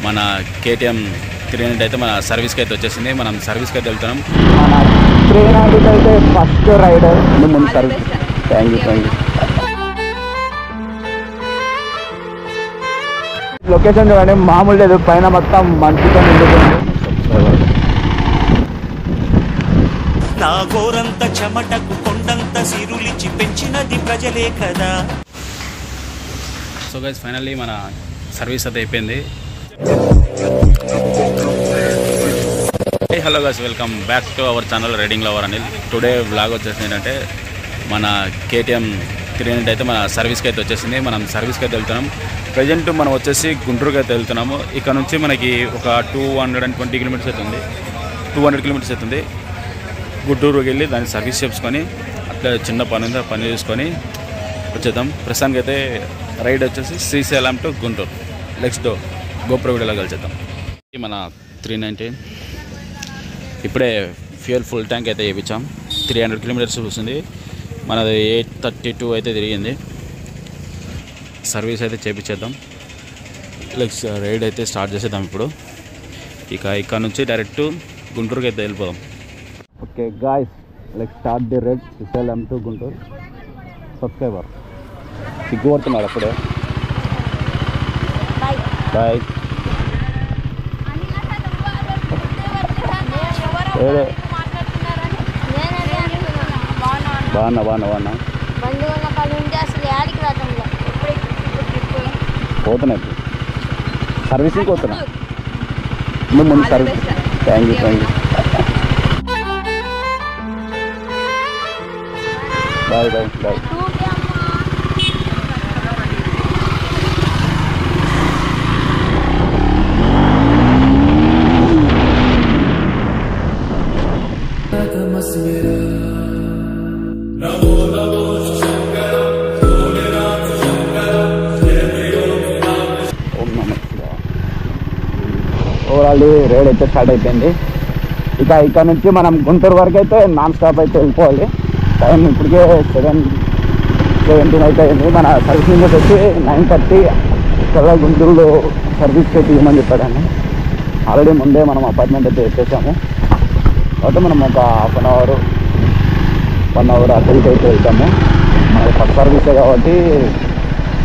మన KTM 390 అయితే మన సర్వీస్కి అయితే వచ్చేసింది. మనం సర్వీస్కి అయితే వెళ్తున్నాం. మన 390 అయితే ఫస్ట్ రైడర్ ముందు సర్వీస్. Thank you. లొకేషన్ చూడండి, మామూలు లేదు, పైన మొత్తం మంచుతో నిండుతుంది. నా గోరంత చెమటకు కొండంత సిరులిచి పెంచినది ప్రజలే కదా. సో గైస్ ఫైనల్లీ మన సర్వీస్ అయితే అయిపోయింది. Hello guys, welcome back to our channel riding lover Anil. Today vlog వచ్చేసి ఏంటంటే మన KTM 390 అయితే మన సర్వీస్కి అయితే వచ్చేసింది. మనం సర్వీస్కి అయితే వెళ్తున్నాం. ప్రజెంట్ మనం వచ్చేసి గుంటూరుకి అయితే వెళ్తున్నాము. ఇక్కడ నుంచి మనకి ఒక 220 కిలోమీటర్స్ అవుతుంది. 200 కిలోమీటర్స్ అవుతుంది. గుంటూరుకి వెళ్ళి దాన్ని సర్వీస్ చేసుకొని అట్లా చిన్న పని ఉంది, పని చేసుకొని వచ్చేద్దాం. ప్రస్తుతానికి అయితే రైడ్ వచ్చేసి Srisailam to Guntur. Next GoPro వీడియోలో కలిసేద్దాం. మన 390 ఇప్పుడే ఫ్యూయల్ ఫుల్ ట్యాంక్ అయితే వేయించాం. 300 కిలోమీటర్స్ వస్తుంది. మనది 832 అయితే తిరిగింది. సర్వీస్ అయితే చేయించేద్దాం. నెక్స్ట్ రైడ్ అయితే స్టార్ట్ చేసేద్దాం. ఇప్పుడు ఇక్కడ నుంచి డైరెక్ట్ గుంటూరుకి అయితే వెళ్ళిపోదాం. Okay guys, let's start the ride Srisailam to Guntur. Subscriber సిగ్గుపడుతున్నారు అప్పుడే. బాయ్. బాగున్నా పోతున్నాయి. సర్వీసింగ్ పోతున్నా ముందు service. Thank you. Bye. Overall ride అయితే స్టార్ట్ అయిపోయింది. ఇక్కడ నుంచి మనం గుంటూరు వరకు అయితే నాన్ స్టాప్ అయితే వెళ్ళిపోవాలి. టైం ఇప్పటికే 7:17 అయితే అయింది. మన సర్వీసింగ్ వచ్చి 9:30 కల్లా గుంటూరులో సర్వీస్కి అయితే ఇవ్వమని చెప్పాడండి. ఆల్రెడీ ముందే మనం అపార్ట్మెంట్ అయితే ఎత్తేసాము. కాబట్టి మనం ఒక 1 అవర్ అక్కడికి అయితే వెళ్తాము. మనకి ఫస్ట్ సర్వీసే కాబట్టి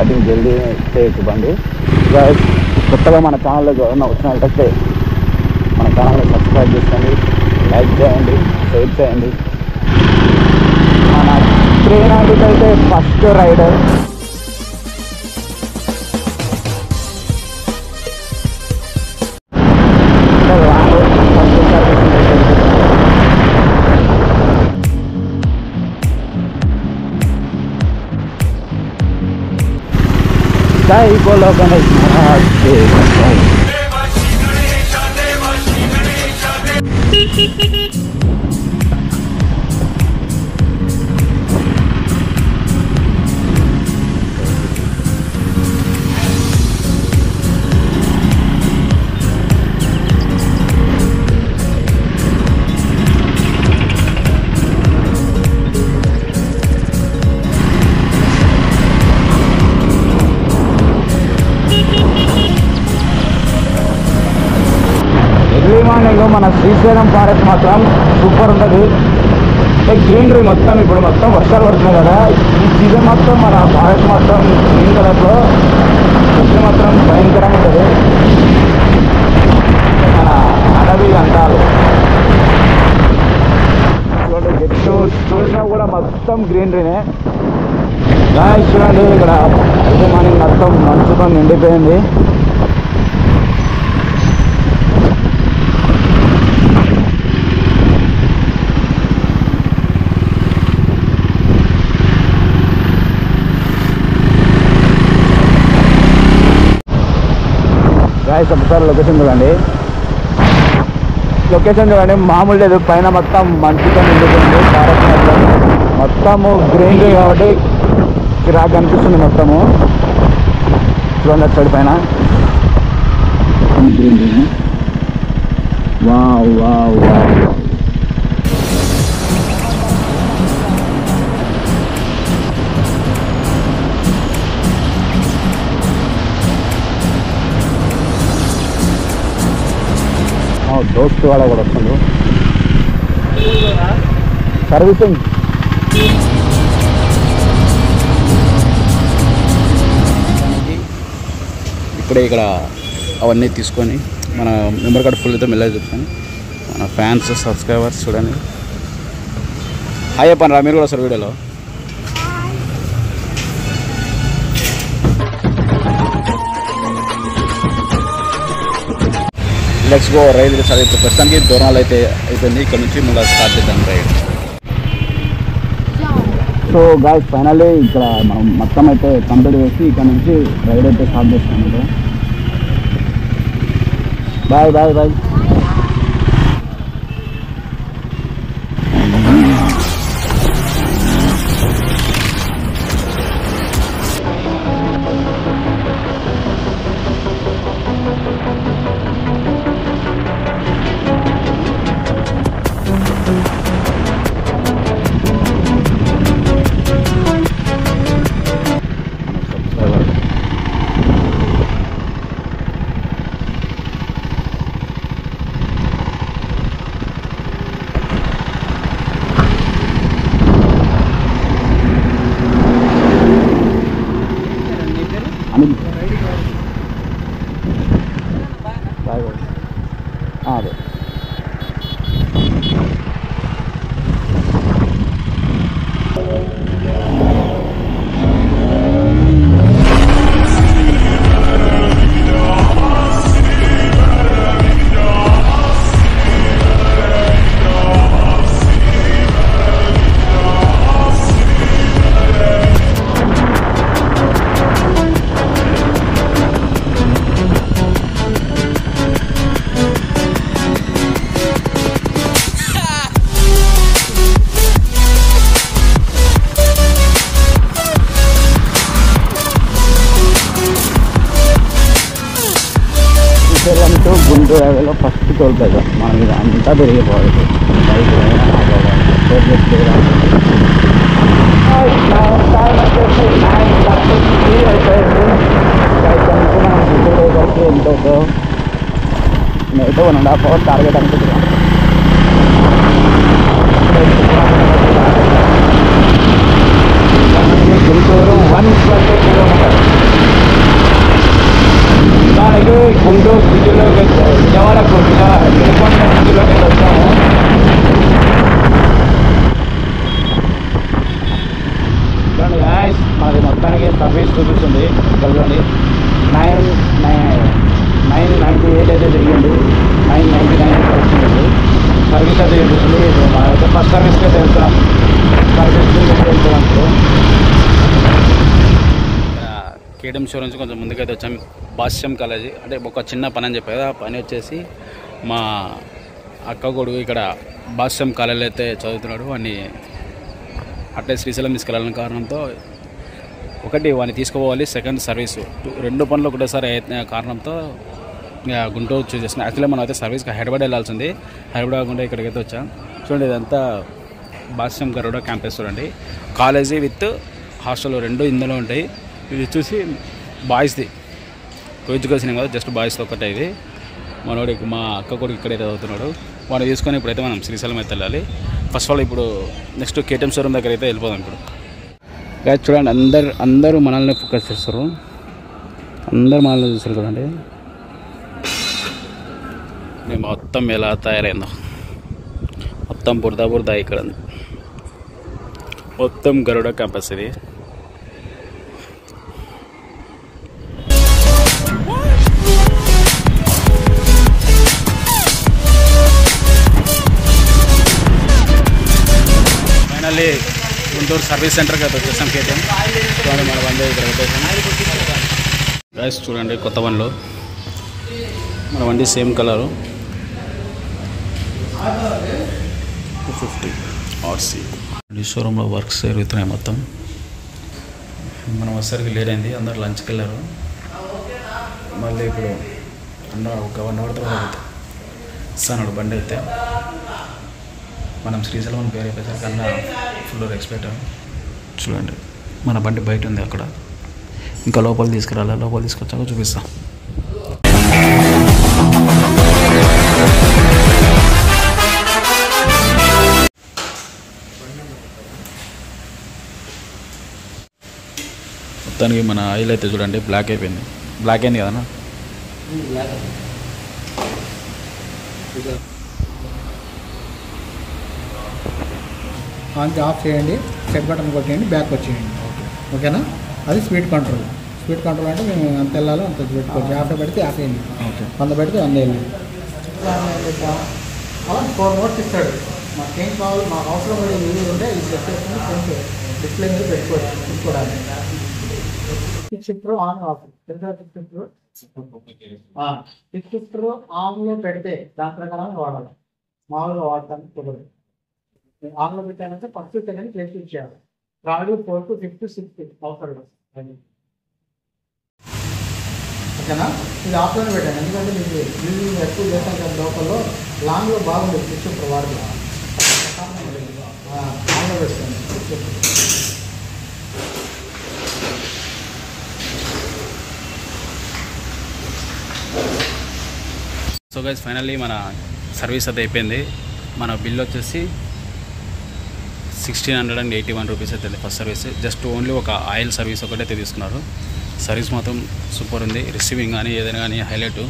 అది జల్దీ చేయొచ్చు బండి. కొత్తగా మన ఛానల్లో ఎవరైనా వచ్చిన వాళ్ళకి మన ఛానల్ని సబ్స్క్రైబ్ చేసుకోండి, లైక్ చేయండి, షేర్ చేయండి. మన 390 అయితే ఫస్ట్ రైడర్. జై బోలో గణేష్ మహారాజ్ కి జై. మన శ్రీశైలం ఫారెస్ట్ మాత్రం సూపర్ ఉంటుంది. గ్రీనరీ మొత్తం ఇప్పుడు మొత్తం వర్షాలు పడుతున్నాయి కదా, ఈ సీజన్ మొత్తం మన ఫారెస్ట్ మొత్తం గ్రీన్ కలర్లో చెట్లు మాత్రం భయంకరంగా ఉంటుంది. మన అడవి అంటారు చెట్టు చూసినా కూడా మొత్తం గ్రీనరీనే. చూడండి ఇక్కడ అయితే మనకి మొత్తం మంచుతో నిండిపోయింది. ఒకసారి లొకేషన్ చూడండి, మామూలు లేదు, పైన మొత్తం మంచుతో నిండుతుంది. మొత్తము గ్రీనరీ కాబట్టి కిరాక్ అనిపిస్తుంది మొత్తము. చూడండి అటు సైడ్ పైన గ్రీనరీ. వావ్. దోస్తు వాడు కూడా వస్తుండు సర్వీసింగ్. ఇప్పుడే ఇక్కడ అవన్నీ తీసుకొని మన మెంబర్ కార్డు ఫుల్ అయితే మెల్లగా చెప్తాను. మన ఫ్యాన్స్ సబ్స్క్రైబర్స్ చూడండి. హాయ్ చెప్పండి రా, మీరు కూడా వస్తారు వీడియోలో. Let's go ride. సరే ఇప్పుడు ప్రస్తుతానికి దూరాలు అయితే అయిపోయింది. ఇక్కడ నుంచి మళ్ళీ స్టార్ట్ చేద్దాం రైడ్. సో గాయ్స్ ఫైనల్లీ ఇక్కడ మనం మొత్తం అయితే కంప్లీట్ చేసి ఇక్కడ నుంచి రైడ్ అయితే స్టార్ట్ చేస్తాం. Bye bye bye. అదే గుంటూరు హైవేలో ఫస్ట్ టోల్ ప్లాజా మన మీద అంతా పెరిగిపోవాలి. ఎంతో నేనైతే 1.5 hours టార్గెట్ అనుకుంటున్నాను. గుంటూరు 120 kilometers. దానికి గుంటూరు సిటీలోకి విజయవాడకు సిటీలోకి వచ్చాము. మాది మొత్తానికి సర్వీస్ చూపిస్తుంది. కలవండి 998 అయితే జరిగింది. 999 వచ్చింది. సర్వీస్ అయితే చూపిస్తుంది. మనమైతే ఫస్ట్ సర్వీస్కి అయితే వెళ్తున్నాం. సర్వీస్ వెళ్తున్నాం. కేటీఎం షో నుంచి కొంచెం ముందుకైతే వచ్చాం. భాష్యం కాలేజీ అంటే ఒక చిన్న పని అని చెప్పారు. ఆ పని వచ్చేసి మా అక్క కొడుకు ఇక్కడ భాష్యం కాలేజీలో అయితే చదువుతున్నాడు. వాడిని అట్లే శ్రీశైలం తీసుకెళ్ళాలని కారణంతో ఒకటి వాడిని తీసుకుపోవాలి, సెకండ్ సర్వీసు, రెండు పనులు ఒకటేసారి కారణంతో గుంటూరు చూస్ చేస్తున్నాం. యాక్చువల్లీ మనం అయితే సర్వీస్కి హైదరాబాద్ వెళ్ళాల్సింది. హైదరాబాద్ కాకుండా ఇక్కడికైతే వచ్చాం. చూడండి ఇదంతా భాష్యం గరుడ క్యాంపస్ చూడండి. కాలేజీ విత్ హాస్టల్ రెండు ఇందులో ఉంటాయి. ఇది చూసి బాయ్స్ది ఎడ్యుకేషన్ కదా, జస్ట్ బాయ్స్తో ఒకటే. ఇది మనోడికి మా అక్క కొడుకు ఇక్కడైతే చదువుతున్నాడు. వాడిని తీసుకొని ఇప్పుడైతే మనం శ్రీశైలం అయితే వెళ్ళాలి. ఫస్ట్ ఆఫ్ ఆల్ ఇప్పుడు నెక్స్ట్ కేటీఎం షోరూమ్ దగ్గర అయితే వెళ్ళిపోదాం. ఇప్పుడు గాయ్స్ చూడండి, అందరూ మనల్ని ఫోకస్ చేస్తారు. అందరూ మనల్ని చూస్తారు చూడండి. మేము మొత్తం ఎలా తయారైందో, మొత్తం బురద ఇక్కడ మొత్తం గరుడ క్యాంపస్ ఇది. ఫైనల్లీ గుంటూరు సర్వీస్ సెంటర్కి అయితే వచ్చేసాం. కేటీఎం చూడండి, మన బండి ఇక్కడ వచ్చేసాం. గైస్ చూడండి, కొత్త బండ్లు, మన బండి సేమ్ కలరు 250 RC. ఈ షోరూంలో వర్క్స్ జరుగుతున్నాయి మొత్తం. మనం వచ్చేసరికి లేట్ అయింది, అందరు లంచ్కి వెళ్ళారు. మళ్ళీ ఇప్పుడు ఒక 1 hour తర్వాత ఇస్తాను బండి అయితే. మనం శ్రీశైలం అని పేరు అయిపోయేసరికి కన్నా ఫుల్ రెస్పెక్ట్. చూడండి మన బండి బయట ఉంది అక్కడ, ఇంకా లోపల తీసుకురాలి. లోపల తీసుకొచ్చాక చూపిస్తాం. మొత్తానికి మన ఆయిల్ అయితే చూడండి బ్లాక్ అయిపోయింది. బ్లాక్ అయింది కదన్నా. ఆఫ్ చేయండి, సెట్ బటన్ కొట్టేయండి, బ్యాక్ వచ్చేయండి. ఓకేనా? అది స్పీడ్ కంట్రోల్. స్పీడ్ కంట్రోల్ అంటే మేము అంత వెళ్ళాలో అంత పెట్టుకోవచ్చు. యాభై పెడితే 50 వెళ్ళి, 100 పెడితే 100 వెళ్ళి. అలా 4 మోడ్స్ ఇస్తాడు. మాకేం కావాలి, మాకు అవసరం పడే వీడియో ఉంటే ఇది సెట్ చేసుకుని కొంచెం డిస్ప్లే మీద పెట్టుకోవచ్చు చూసుకోవడానికి. షిఫ్టర్ ఆన్ ఆఫ్ షిఫ్టర్ ఆన్లో పెడితే దాని ప్రకారం వాడాలి. మామూలుగా వాడటానికి కుదరదు. ఆన్లో పెట్టానంటే ఫస్ట్ సెకండ్ ప్లేస్ ఇచ్చేయాలి. రాడు 4 to 5 to 6 అవసరం. ఓకేనా? ఇది ఆఫ్లోనే పెట్టాను ఎందుకంటే మీకు యూజింగ్ ఎక్కువ చేస్తాను కదా లోకల్లో లాంగ్లో బాగుంటుంది. షిఫ్టర్ వాడు ఆన్లో పెడతాను. సో గైస్ ఫైనల్లీ మన సర్వీస్ అయితే అయిపోయింది. మన బిల్ వచ్చేసి 1681 రూపీస్ అయితే ఫస్ట్ సర్వీస్. జస్ట్ ఓన్లీ ఒక ఆయిల్ సర్వీస్ ఒకటైతే తీసుకున్నారు. సర్వీస్ మాత్రం సూపర్ ఉంది. రిసీవింగ్ కానీ ఏదైనా కానీ హైలైట్.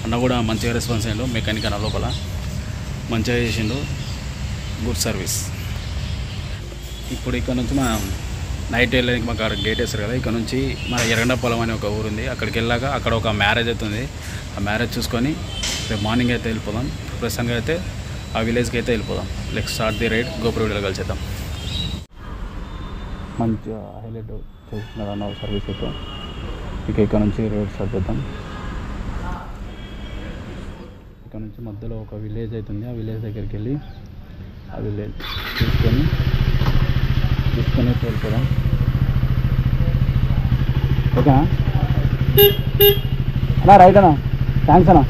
అన్న కూడా మంచిగా రెస్పాన్స్ అయ్యిండు. మెకానిక్ అన్న లోపల మంచిగా చేసిండు. Good service. ఇప్పుడు ఇక్కడ నుంచి మనం నైట్ వెళ్ళడానికి మాకు అక్కడ గేట్ వేస్తారు కదా. ఇక్కడ నుంచి మన ఎర్రగొండపాలెం అనే ఒక ఊరు ఉంది. అక్కడికి వెళ్ళాక అక్కడ ఒక మ్యారేజ్ అవుతుంది. ఆ మ్యారేజ్ చూసుకొని రేపు మార్నింగ్ అయితే వెళ్ళిపోదాం. ప్రస్తుతానికి అయితే ఆ విలేజ్కి అయితే వెళ్ళిపోదాం. Let's start the ride. గోపురం వీడియోలో కలిసేద్దాం. మంచిగా హైలైట్ చేస్తున్నారు అన్న సర్వీస్ అయితే. ఇక ఇక్కడ నుంచి రోడ్ స్టార్ట్ చేద్దాం. ఇక్కడ నుంచి మధ్యలో ఒక విలేజ్ అవుతుంది. ఆ విలేజ్ దగ్గరికి వెళ్ళి ఆ విలేజ్ తీసుకొని వెళ్ళిపోదాం. ఓకేనా అన్నా? రైట్ అన్నా, థ్యాంక్స్ అన్నా.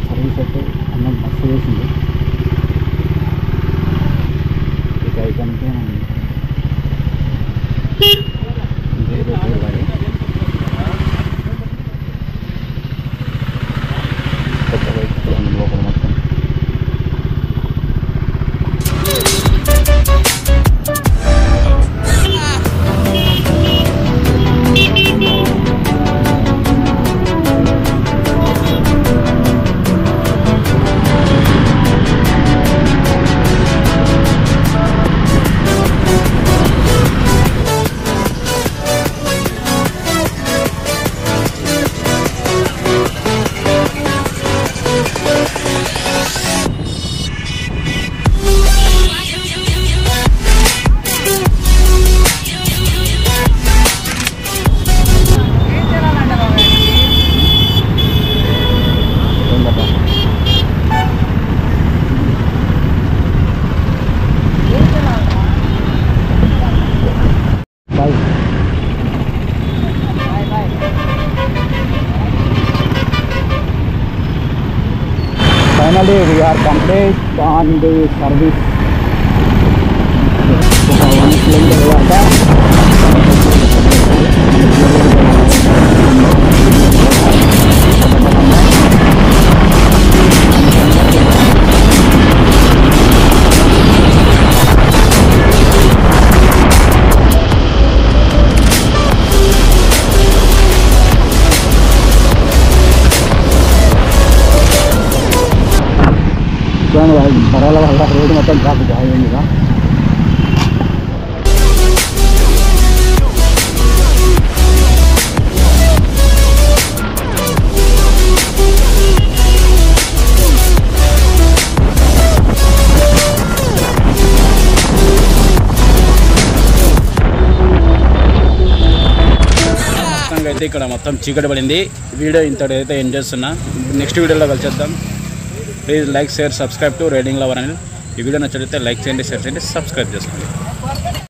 సర్వీస్ అయితే అన్న మస్తు చేసింది. ఇక ఇక్కడ నుంచి మనం కొత్త బైక్ లోపల మొత్తం finally we are complete on the service. 1 kilometer బరాల వల్ల రోడ్డు మొత్తం ట్రాఫిక్ అయిందిగా. అయితే ఇక్కడ మొత్తం చీకటి పడింది. వీడియో ఇంతటైతే ఎండ్ చేస్తున్నా. నెక్స్ట్ వీడియోలో కలిసేద్దాం. Please like, share, subscribe to riding lover అని. ఈ వీడియో నచ్చితే లైక్ చేయండి, షేర్ చేయండి, సబ్స్క్రైబ్ చేసుకోండి.